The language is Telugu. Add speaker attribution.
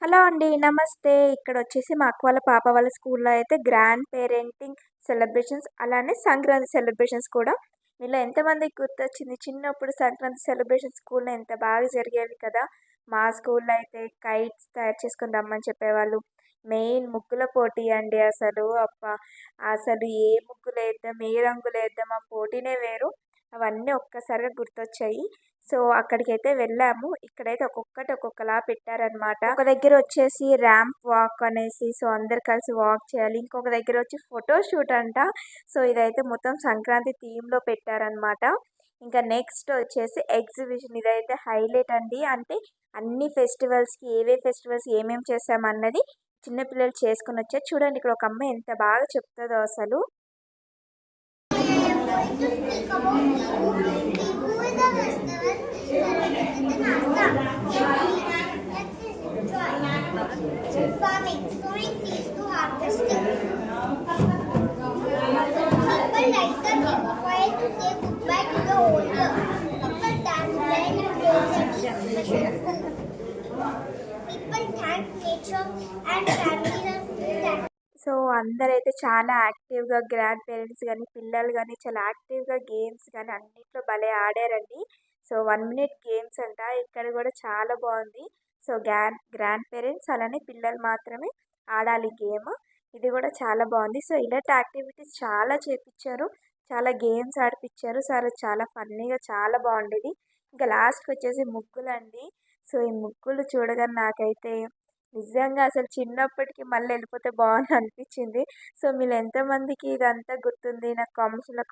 Speaker 1: హలో అండి. నమస్తే. ఇక్కడొచ్చేసి మా అక్క వాళ్ళ పాప వాళ్ళ స్కూల్‌లో అయితే గ్రాండ్ పేరెంటింగ్ సెలబ్రేషన్స్, అలానే సంక్రాంతి సెలబ్రేషన్స్ కూడా. మీలో ఎంతమందికి గుర్తొచ్చింది చిన్నప్పుడు సంక్రాంతి సెలబ్రేషన్స్ స్కూల్‌లో ఎంత బాగా జరిగేవి కదా! మా స్కూల్‌లో అయితే కైట్స్ తయారు చేసుకొని రమ్మని చెప్పేవాళ్ళు. మెయిన్ ముగ్గుల పోటీ అండి అసలు. అబ్బా! అసలు ఏ ముగ్గులేద్దాం, ఏ రంగులేద్దాం ఆ పోటీనే వేరు. అవన్నీ ఒక్కసారిగా గుర్తొచ్చాయి. సో, అక్కడికైతే వెళ్ళాము. ఇక్కడైతే ఒక్కొక్కటి ఒక్కొక్కలా పెట్టారనమాట. ఒక దగ్గరొచ్చేసి ర్యాంప్ వాక్ అనేసి, సో, అందరూ కలిసి వాక్ చేయాలి. ఇంకొక దగ్గరొచ్చి ఫోటో షూట్ అంట. సో, ఇదైతే మొత్తం సంక్రాంతి థీమ్‌లో పెట్టారనమాట. ఇంకా నెక్స్ట్ వచ్చేసి ఎగ్జిబిషన్. ఇదైతే హైలైట్ అండి. అంటే అన్ని ఫెస్టివల్స్‌కి ఫెస్టివల్స్ ఏమేమి చేశామన్నది చిన్న పిల్లలు చేసుకొనొచ్చారు. చూడండి ఇక్కడ ఒక అమ్మాయి ఎంత బాగా చెప్తదో అసలు.
Speaker 2: Going to speak about Tibu. Tibu is a festival celebrated in Assam. Let's enjoy. Farming, sowing seeds to harvesting. People light the campfire to say goodbye to the old year. People dance while enjoying People thank nature and families and
Speaker 1: so, అందరైతే చాలా యాక్టివ్‌గా గ్రాండ్ పేరెంట్స్ గానీ, పిల్లలు గానీ చాలా యాక్టివ్‌గా గేమ్స్ గానీ అన్నిట్లో భలే ఆడారండి. సో, 1 మినిట్ గేమ్స్ అంట. ఇక్కడ గూడా చాలా బావుంది. సో, గ్రాండ్ పేరెంట్స్ అలానే పిల్లలు మాత్రమే ఆడాలి గేమ్. ఇది గూడా చాలా బావుంది. సో, ఇలాంటి యాక్టివిటీస్ చాలా చేపిచ్చారు. చాలా గేమ్స్ ఆడిపిచ్చారు. సో, అది చాలా ఫన్నీగా చాలా బావుండేది. ఇంకా లాస్ట్‌కొచ్చేసి ముగ్గులండి. సో, ఈ ముగ్గులు చూడగానే నాకైతే నిజంగా అసలు చిన్నప్పటికి మళ్ళీ ఎళ్ళిపోతే బావుండు అనిపిచ్చింది. సో, మీలో ఎంతమందికి ఇదంతా గుర్తుంది? నాకు కామెంట్స్‌లో